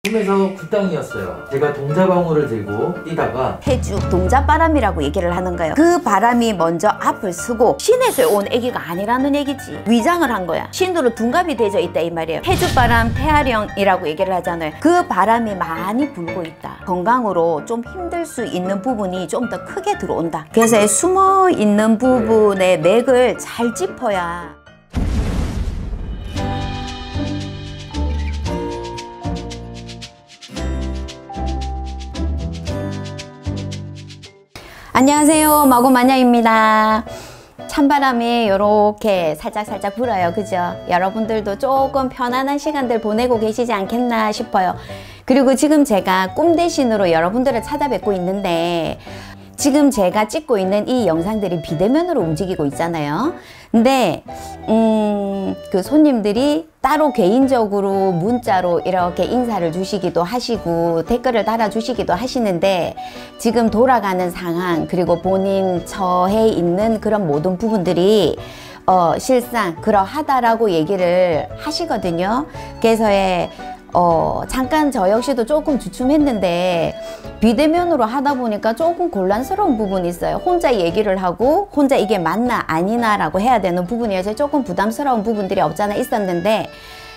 꿈에서 굿땅이었어요. 제가 동자방울을 들고 뛰다가 태주 동자바람이라고 얘기를 하는 거예요. 그 바람이 먼저 앞을 서고 신에서 온 애기가 아니라는 얘기지. 위장을 한 거야. 신으로 둔갑이 되어 있다 이 말이에요. 태주바람, 태아령이라고 얘기를 하잖아요. 그 바람이 많이 불고 있다. 건강으로 좀 힘들 수 있는 부분이 좀 더 크게 들어온다. 그래서 숨어 있는 부분의 맥을 잘 짚어야. 안녕하세요, 마고마녀입니다. 찬바람이 이렇게 살짝 불어요. 그죠? 여러분들도 조금 편안한 시간들 보내고 계시지 않겠나 싶어요. 그리고 지금 제가 꿈 대신으로 여러분들을 찾아뵙고 있는데, 지금 제가 찍고 있는 이 영상들이 비대면으로 움직이고 있잖아요. 근데 그 손님들이 따로 개인적으로 문자로 이렇게 인사를 주시기도 하시고 댓글을 달아주시기도 하시는데, 지금 돌아가는 상황 그리고 본인 처해 있는 그런 모든 부분들이 실상 그러하다라고 얘기를 하시거든요. 그래서 잠깐 저 역시도 조금 주춤했는데, 비대면으로 하다 보니까 조금 곤란스러운 부분이 있어요. 혼자 얘기를 하고 혼자 이게 맞나 아니나 라고 해야 되는 부분이어서 조금 부담스러운 부분들이 없잖아 있었는데,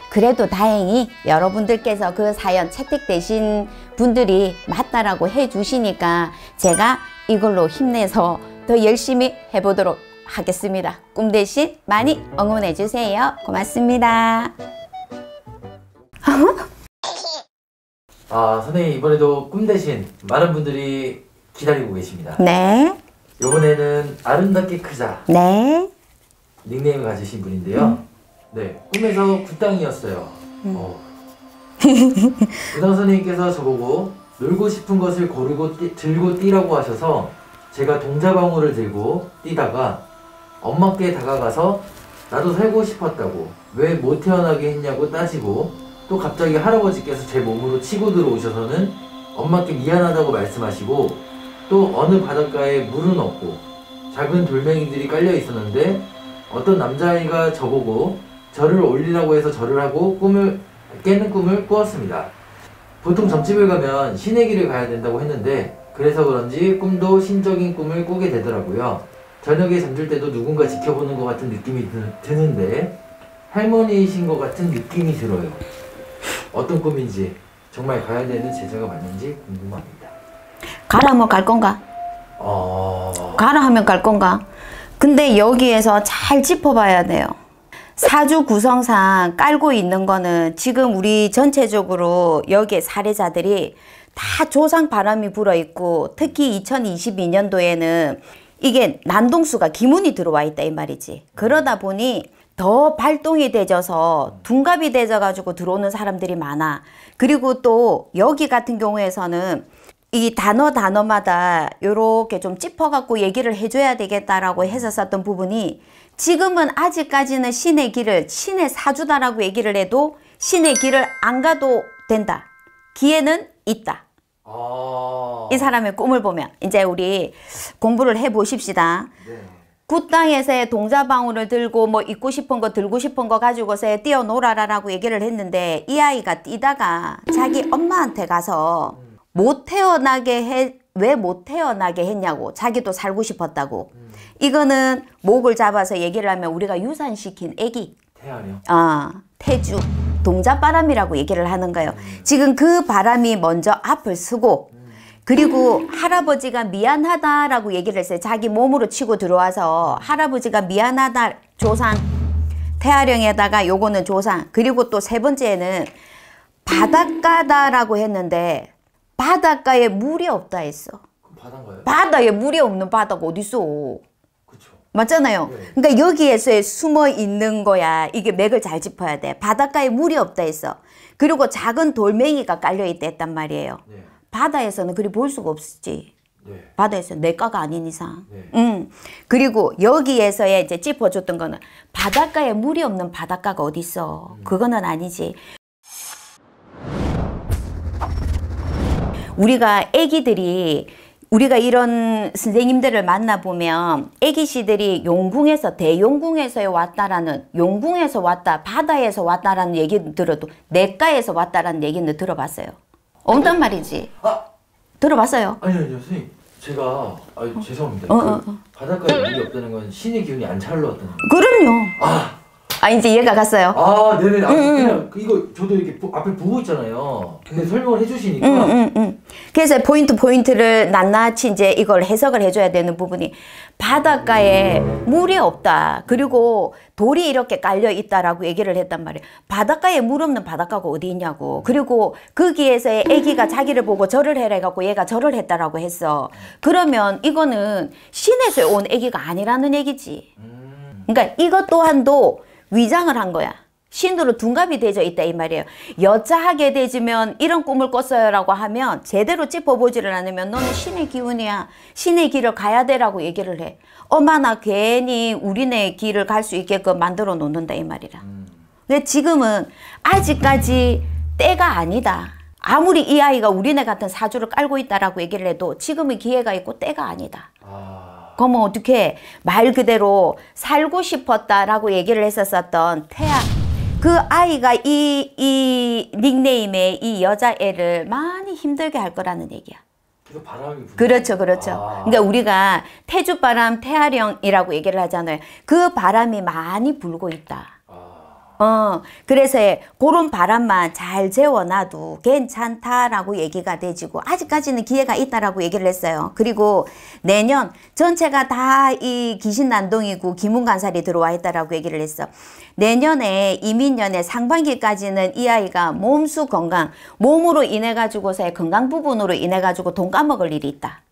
그래도 다행히 여러분들께서 그 사연 채택되신 분들이 맞다라고 해주시니까 제가 이걸로 힘내서 더 열심히 해보도록 하겠습니다. 꿈 대신 많이 응원해주세요. 고맙습니다. 선생님, 이번에도 꿈 대신 많은 분들이 기다리고 계십니다. 네. 이번에는 아름답게 크자 네. 닉네임을 가지신 분인데요. 네, 꿈에서 굿땅이었어요. 굿땅 선생님께서 저보고 놀고 싶은 것을 고르고 들고 뛰라고 하셔서 제가 동자방울을 들고 뛰다가 엄마께 다가가서 나도 살고 싶었다고, 왜 못 태어나게 했냐고 따지고, 또 갑자기 할아버지께서 제 몸으로 치고 들어오셔서는 엄마께 미안하다고 말씀하시고, 또 어느 바닷가에 물은 없고 작은 돌멩이들이 깔려 있었는데 어떤 남자아이가 저보고 절을 올리라고 해서 절을 하고 깨는 꿈을 꾸었습니다. 보통 점집을 가면 신의 길을 가야 된다고 했는데, 그래서 그런지 꿈도 신적인 꿈을 꾸게 되더라고요. 저녁에 잠들 때도 누군가 지켜보는 것 같은 느낌이 드는데 할머니이신 것 같은 느낌이 들어요. 어떤 꿈인지, 정말 가야 되는 제자가 맞는지 궁금합니다. 가라 하면 갈 건가? 가라 하면 갈 건가? 근데 여기에서 잘 짚어봐야 돼요. 사주 구성상 깔고 있는 거는 지금 우리 전체적으로 여기에 사례자들이 다 조상 바람이 불어있고, 특히 2022년도에는 이게 난동수가 기문이 들어와 있다 이 말이지. 그러다 보니 더 발동이 되져서 둔갑이 되져 가지고 들어오는 사람들이 많아. 그리고 또 여기 같은 경우에서는 이 단어마다 요렇게 좀 짚어 갖고 얘기를 해줘야 되겠다라고 해서 썼던 부분이, 지금은 아직까지는 신의 길을, 신의 사주다라고 얘기를 해도 신의 길을 안 가도 된다. 기회는 있다. 이 사람의 꿈을 보면 이제 우리 공부를 해 보십시다. 네. 굿땅에서의 동자방울을 들고 뭐 입고 싶은 거 들고 싶은 거 가지고서 뛰어놀아라 라고 얘기를 했는데, 이 아이가 뛰다가 자기 엄마한테 가서 왜 못 태어나게 했냐고, 자기도 살고 싶었다고. 이거는 목을 잡아서 얘기를 하면 우리가 유산시킨 애기, 태아령, 태주 동자바람이라고 얘기를 하는 거예요. 지금 그 바람이 먼저 앞을 서고, 그리고 할아버지가 미안하다라고 얘기를 했어요. 자기 몸으로 치고 들어와서 할아버지가 미안하다, 조상, 태아령에다가 요거는 조상, 그리고 또 세 번째는 바닷가다라고 했는데 바닷가에 물이 없다 했어. 바다인가요? 바다에 물이 없는 바다가 어딨어. 그쵸. 맞잖아요. 네. 그러니까 여기에서 숨어 있는 거야. 이게 맥을 잘 짚어야 돼. 바닷가에 물이 없다 했어. 그리고 작은 돌멩이가 깔려 있다 했단 말이에요. 네. 바다에서는 그리 볼 수가 없지. 네. 바다에서는 내과가 아닌 이상. 네. 그리고 여기에서의 이제 짚어줬던 거는 바닷가에 물이 없는 바닷가가 어디 있어. 그거는 아니지. 우리가 애기들이 우리가 이런 선생님들을 만나보면 애기씨들이 용궁에서 대용궁에서 왔다라는 용궁에서 왔다 바다에서 왔다라는 얘기는 들어도 냇가에서 왔다라는 얘기는 들어봤어요. 없단 말이지. 아! 들어봤어요? 아니요 선생님 제가 죄송합니다. 그 바닷가에 물이 없다는 건 신의 기운이 안 차올라 왔다는 거. 그럼요. 이제 얘가 갔어요. 네네. 그냥 이거 저도 이렇게 앞에 보고 있잖아요. 근데 설명을 해주시니까. 그래서 포인트를 낱낱이 이제 이걸 해석을 해줘야 되는 부분이 바닷가에 물이 없다. 그리고 돌이 이렇게 깔려 있다라고 얘기를 했단 말이에요. 바닷가에 물 없는 바닷가가 어디 있냐고. 그리고 거기에서 애기가 자기를 보고 절을 해라 해갖고 얘가 절을 했다라고 했어. 그러면 이거는 신에서 온 애기가 아니라는 얘기지. 그러니까 이것 또한도 위장을 한 거야. 신으로 둔갑이 되어 있다 이 말이에요. 여자하게 되지면 이런 꿈을 꿨어요 라고 하면 제대로 짚어보지를 않으면 너는 신의 기운이야. 신의 길을 가야 되라고 얘기를 해. 엄마나 괜히 우리네 길을 갈 수 있게끔 만들어 놓는다 이 말이라. 근데 지금은 아직까지 때가 아니다. 아무리 이 아이가 우리네 같은 사주를 깔고 있다라고 얘기를 해도 지금은 기회가 있고 때가 아니다. 그러면 어떻게 말 그대로 살고 싶었다라고 얘기를 했었던 태아 그 아이가 이 닉네임의 이 여자애를 많이 힘들게 할 거라는 얘기야. 그래서 바람이 부는. 그렇죠. 그러니까 우리가 태주바람 태아령이라고 얘기를 하잖아요. 그 바람이 많이 불고 있다. 그래서 그런 바람만 잘 재워놔도 괜찮다라고 얘기가 되지고 아직까지는 기회가 있다라고 얘기를 했어요. 그리고 내년 전체가 다 이 귀신난동이고 기문간살이 들어와 있다라고 얘기를 했어. 내년에 이민년의 상반기까지는 이 아이가 몸수 건강, 몸으로 인해 가지고서의 건강 부분으로 인해 가지고 돈 까먹을 일이 있다.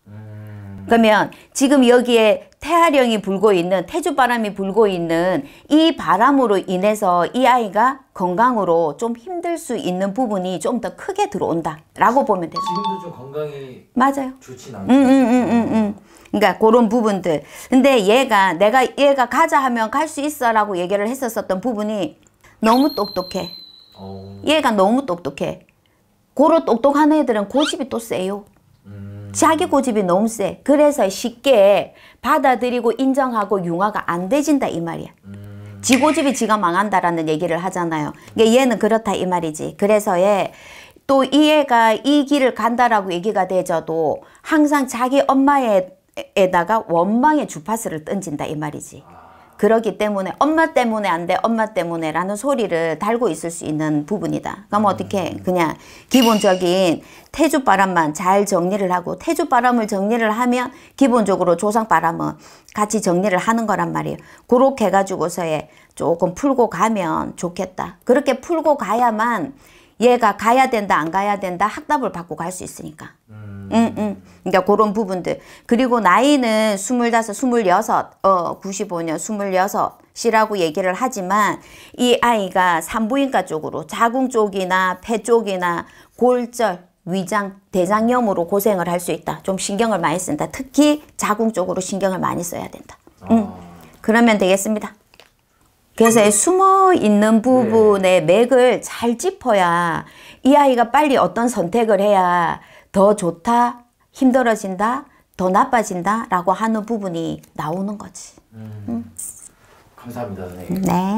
그러면 지금 여기에 태아령이 불고 있는 태주바람이 불고 있는 이 바람으로 인해서 이 아이가 건강으로 좀 힘들 수 있는 부분이 좀 더 크게 들어온다 라고 보면 돼요. 지금도 좀 건강이 맞아요. 좋진 않아요. 그러니까 그런 부분들. 근데 얘가 가자 하면 갈 수 있어 라고 얘기를 했었던 부분이 너무 똑똑해. 얘가 너무 똑똑해. 고로 똑똑한 애들은 고집이 또 세요. 자기 고집이 너무 세. 그래서 쉽게 받아들이고 인정하고 융화가 안 되진다 이 말이야. 지 고집이 지가 망한다라는 얘기를 하잖아요. 그러니까 얘는 그렇다 이 말이지. 그래서 또 이 애가 이 길을 간다라고 얘기가 되져도 항상 자기 엄마에다가 원망의 주파수를 던진다 이 말이지. 그렇기 때문에 엄마 때문에 안 돼, 엄마 때문에 라는 소리를 달고 있을 수 있는 부분이다. 그럼 어떻게 그냥 기본적인 태주바람만 잘 정리를 하고 태주바람을 정리를 하면 기본적으로 조상바람은 같이 정리를 하는 거란 말이에요. 그렇게 해가지고서의 조금 풀고 가면 좋겠다. 그렇게 풀고 가야만 얘가 가야 된다 안 가야 된다 학답을 받고 갈 수 있으니까. 그러니까 그런 부분들. 그리고 나이는 25, 26, 95년 26이라고 얘기를 하지만 이 아이가 산부인과 쪽으로 자궁 쪽이나 폐 쪽이나 골절, 위장, 대장염으로 고생을 할 수 있다. 좀 신경을 많이 쓴다. 특히 자궁 쪽으로 신경을 많이 써야 된다. 그러면 되겠습니다. 그래서 숨어 있는 부분의 맥을 잘 짚어야 이 아이가 빨리 어떤 선택을 해야 더 좋다, 힘들어진다, 더 나빠진다 라고 하는 부분이 나오는 거지. 네. 감사합니다 선생님. 네.